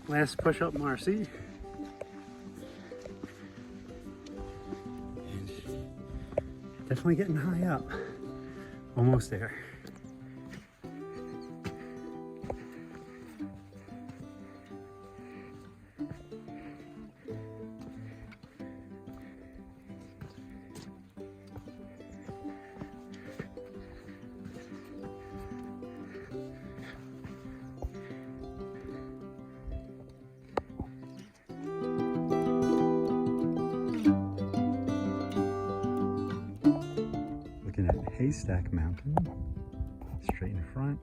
Last push up Marcy. And definitely getting high up. Almost there. Looking at Haystack Mountain, straight in front,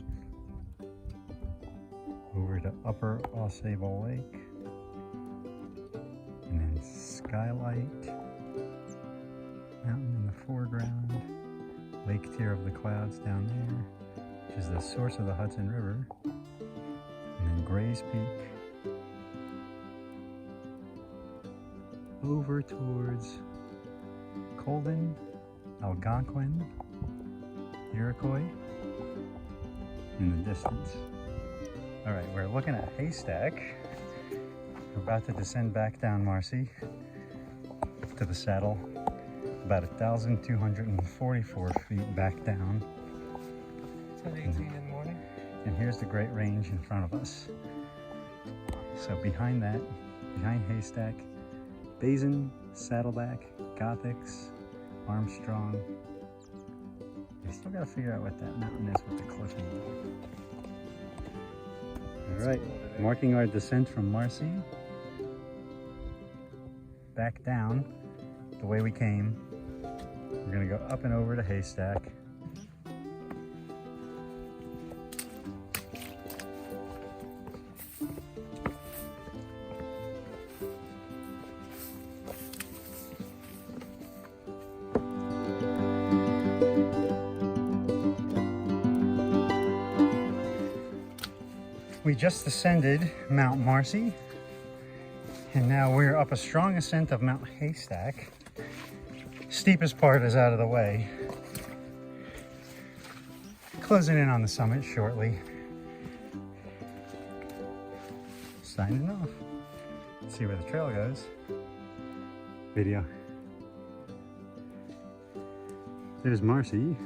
over to Upper Ausable Lake, and then Skylight Mountain in the foreground, Lake Tier of the Clouds down there, which is the source of the Hudson River, and then Gray's Peak, over towards Colden, Algonquin, Iroquois in the distance. All right, we're looking at Haystack. We're about to descend back down Marcy to the saddle, about 1,244 feet back down. 10:18 in the morning. And here's the Great Range in front of us. So behind that, behind Haystack, Basin, Saddleback, Gothics, Armstrong. We still gotta figure out what that mountain is with the cliff in the middle. All right, marking our descent from Marcy back down the way we came. We're gonna go up and over to Haystack. We just ascended Mount Marcy, and now we're up a strong ascent of Mount Haystack. Steepest part is out of the way. Closing in on the summit shortly. Signing off. Let's see where the trail goes. Video. There's Marcy.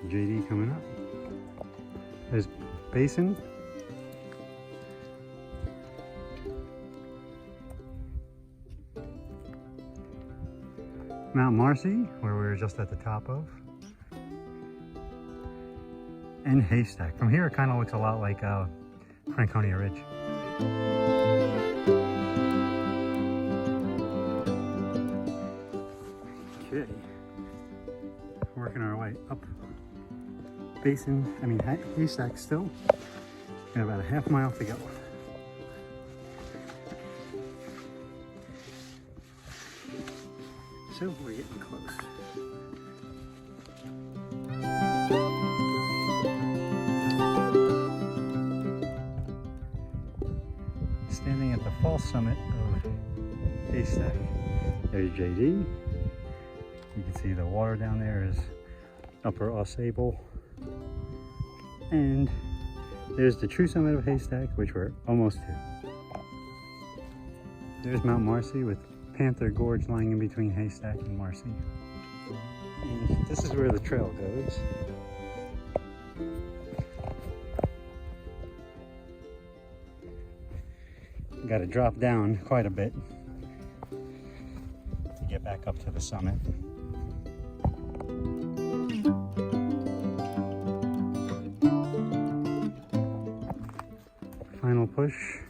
JD coming up. There's Basin. Mount Marcy, where we were just at the top of. And Haystack. From here it kind of looks a lot like Franconia Ridge. Okay. Working our way up Haystack still. Got about a half mile to go. So we're getting close. Standing at the false summit of Haystack. There's JD. You can see the water down there is Upper Ausable. And there's the true summit of Haystack, which we're almost to. There's Mount Marcy with Panther Gorge lying in between Haystack and Marcy. And this is where the trail goes. Got to drop down quite a bit to get back up to the summit. Final push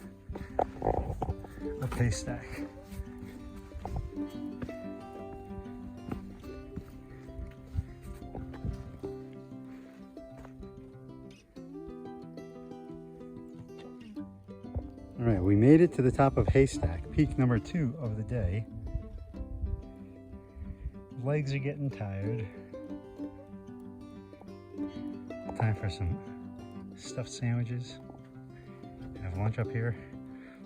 up Haystack. All right, we made it to the top of Haystack, peak number 2 of the day. Legs are getting tired. Time for some stuffed sandwiches. Have lunch up here.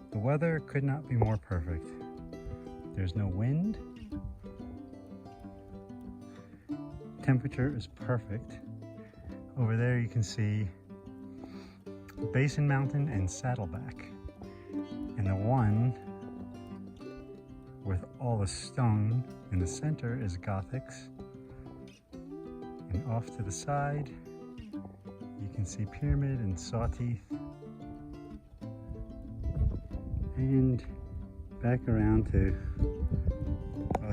The weather could not be more perfect. There's no wind. Temperature is perfect. Over there you can see Basin Mountain and Saddleback. And the one with all the stone in the center is Gothics. And off to the side, you can see Pyramid and Sawteeth. And back around to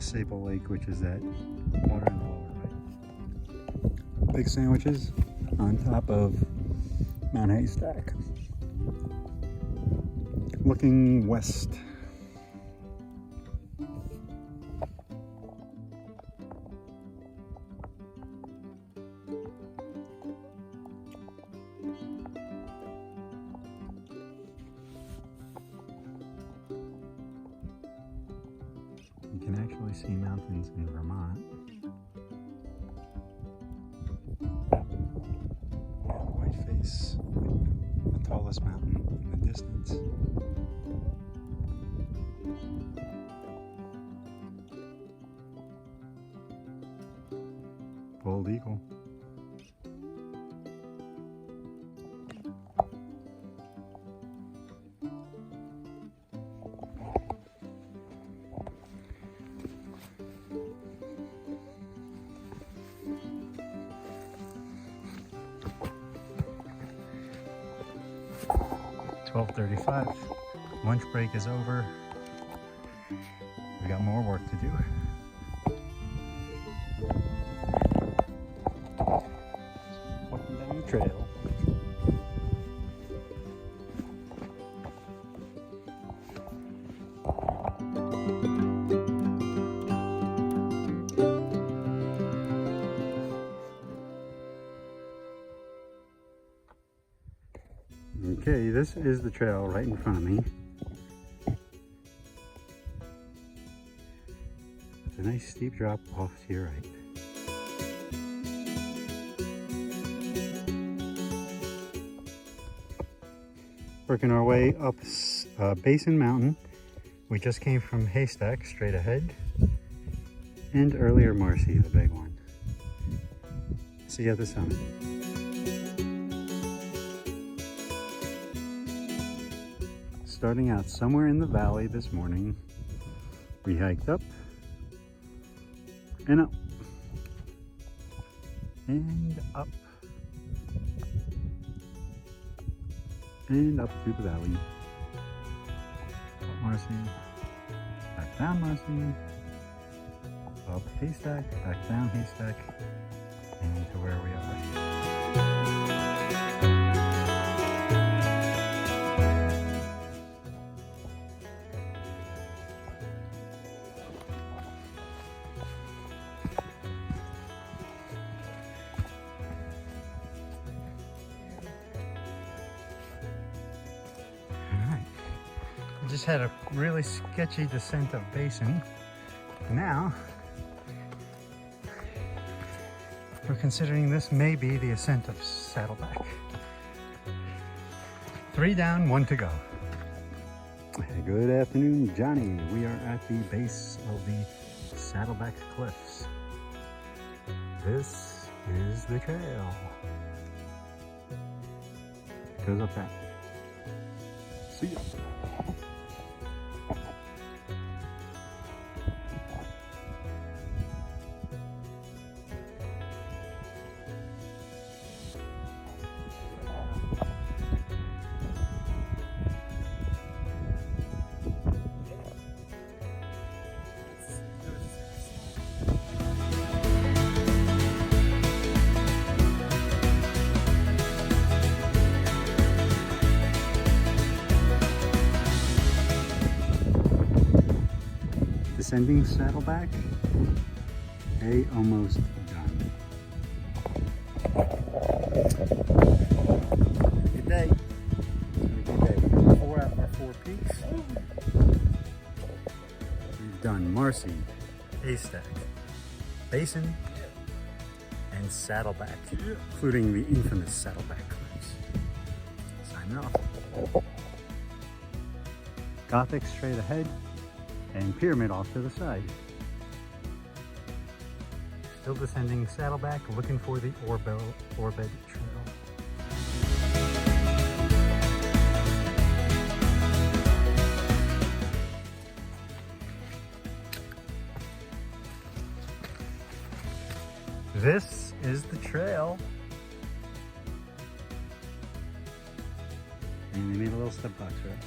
Sable Lake, which is that water in the lower right. Big sandwiches on top of Mount Haystack. Looking west. You can actually see mountains in Vermont. And Whiteface, the tallest mountain in the distance. Bald Eagle. $12:35. Lunch break is over. We got more work to do. Walking down the trail. Okay, this is the trail right in front of me. It's a nice steep drop off to your right. Working our way up Basin Mountain. We just came from Haystack, straight ahead. And earlier Marcy, the big one. See you at the summit. Starting out somewhere in the valley this morning, we hiked up and up and up and up through the valley. Up Marcy, back down Marcy, up Haystack, back down Haystack, and to where we are. Just had a really sketchy descent of Basin. Now, we're considering this may be the ascent of Saddleback. 3 down, 1 to go. Good afternoon, Johnny. We are at the base of the Saddleback Cliffs. This is the trail. Goes up that. See ya. Descending Saddleback, almost done. Good day. Good day. 4 out of our 4 peaks. We've done Marcy, Haystack, Basin, and Saddleback, including the infamous Saddleback cliffs. Signing off. Gothic straight ahead, and Pyramid off to the side. Still descending Saddleback, looking for the Orebed Trail. This is the trail. And they made a little step box, right?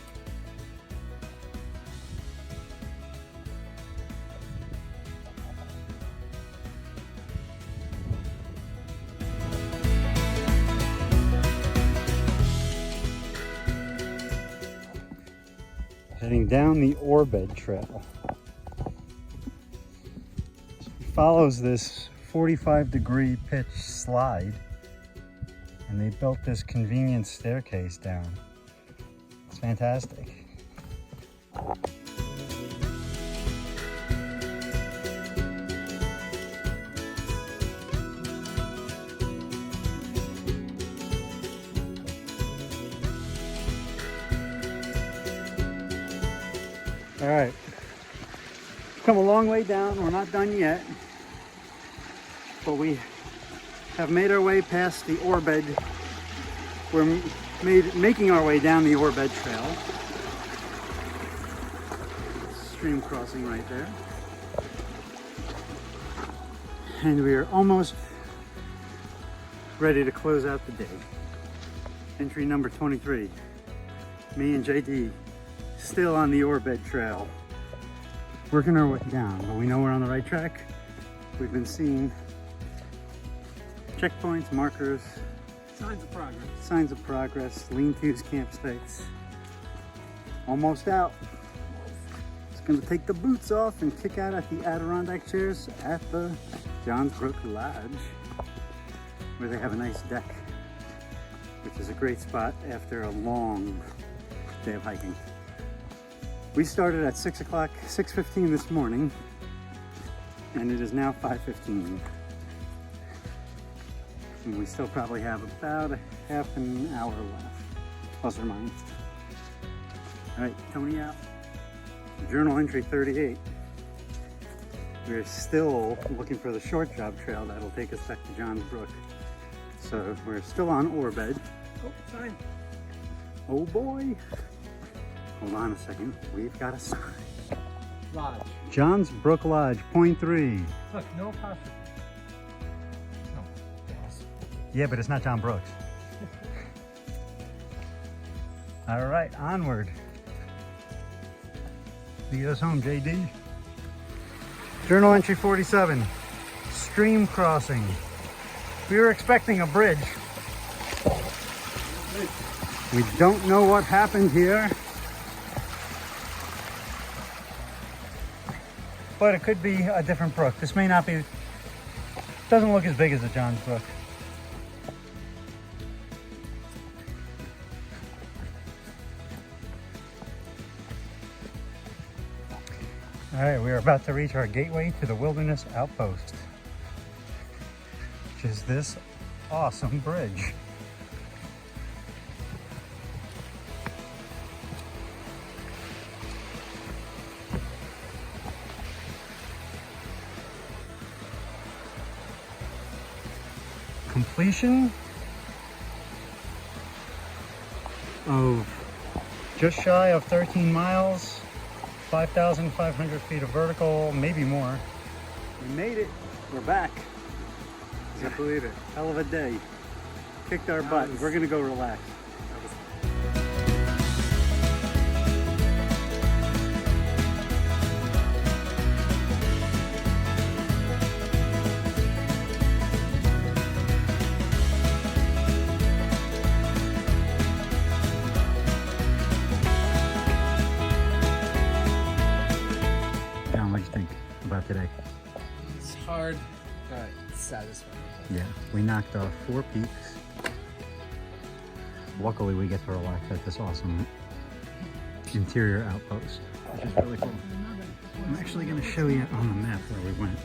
Heading down the Orebed Trail. It follows this 45-degree pitch slide, and they built this convenient staircase down. It's fantastic. All right, come a long way down. We're not done yet, but we have made our way past the Orebed. We're making our way down the Orebed Trail. Stream crossing right there. And we are almost ready to close out the day. Entry number 23. Me and JD still on the Orebed Trail. Working our way down, but we know we're on the right track. We've been seeing checkpoints, markers, signs of progress, lean-tos, campsites. Almost out. It's gonna take the boots off and kick out at the Adirondack chairs at the Johns Brook Lodge, where they have a nice deck, which is a great spot after a long day of hiking. We started at 6 o'clock, 6:15 this morning, and it is now 5:15. And we still probably have about a half an hour left, plus or minus. All right, Tony out. Journal entry 38. We're still looking for the short job trail that'll take us back to Johns Brook. So we're still on Orebed. Oh, sign. Oh boy. Hold on a second, we've got a sign. Lodge. Johns Brook Lodge, point 3. Look, no apostrophe. No. Yes. Yeah, but it's not John Brooks. All right, onward. Lead us home, JD. Journal entry 47, stream crossing. We were expecting a bridge. We don't know what happened here, but it could be a different brook. This may not be, doesn't look as big as the Johns Brook. All right, we are about to reach our gateway to the Wilderness Outpost, which is this awesome bridge. Completion of just shy of 13 miles, 5,500 feet of vertical, maybe more. We made it. We're back. Can't believe it. Hell of a day. Kicked our butt. We're gonna go relax. What do you think about today? It's hard, but satisfying. Yeah, we knocked off 4 peaks. Luckily, we get to relax at this awesome interior outpost, which is really cool. I'm actually going to show you on the map where we went.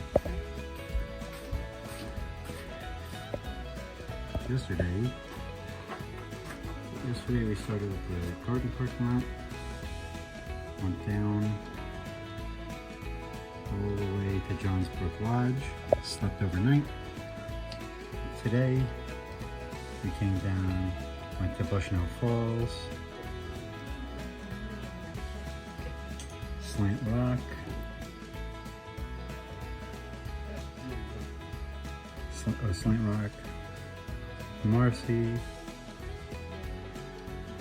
Yesterday we started with the garden parking lot, went down all the way to Johns Brook Lodge, slept overnight. Today we came down, went to Bushnell Falls, Slant Rock, Slant Rock, Marcy,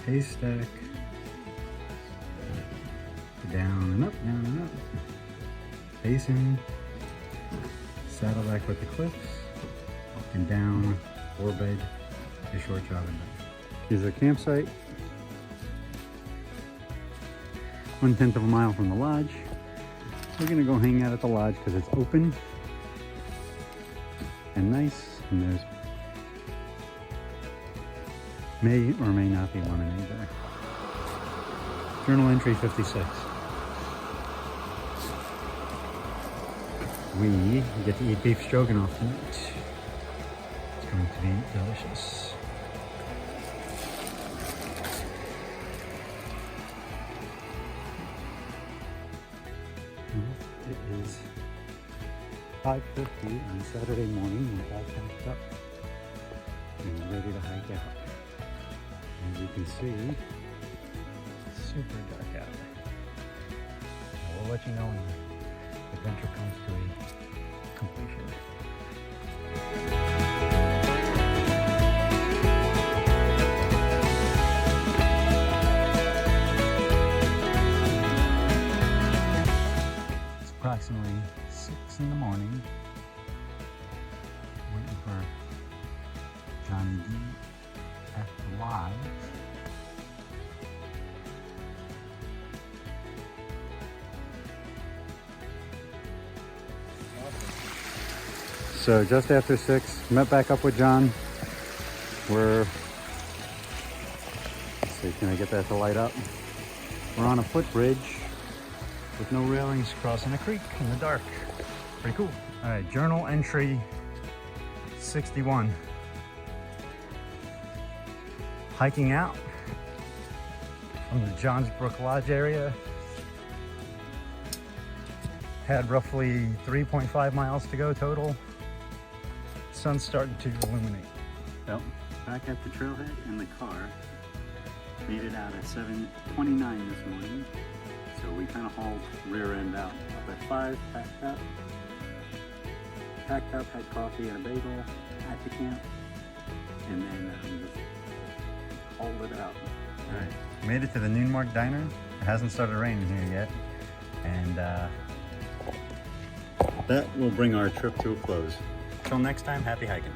Haystack, down and up, down and up, Basin, Saddleback with the cliffs, and down Orebed, a short job and back. Here's our campsite. 1/10 of a mile from the lodge. We're gonna go hang out at the lodge because it's open and nice, and there's may or may not be lemonade there. Journal entry 56. We get to eat beef stroganoff tonight. It's going to be delicious. It is 5:50 on Saturday morning. We're all packed up and ready to hike out. As you can see, it's super dark out. We'll let you know when the adventure comes to a completion. It's approximately 6 in the morning. Waiting for Johnny D at the lodge. So just after 6, met back up with John. Let's see, can I get that to light up? We're on a footbridge with no railings crossing a creek in the dark. Pretty cool. All right, journal entry 61. Hiking out from the Johns Brook Lodge area. Had roughly 3.5 miles to go total. Sun's starting to illuminate. Well, back at the trailhead in the car. Made it out at 7:29 this morning. So we kind of hauled rear end out up at 5, packed up, had coffee and a bagel at the camp, and then just hauled it out. All right, made it to the Noon Mark Diner. It hasn't started raining here yet, and that will bring our trip to a close. Until next time, happy hiking.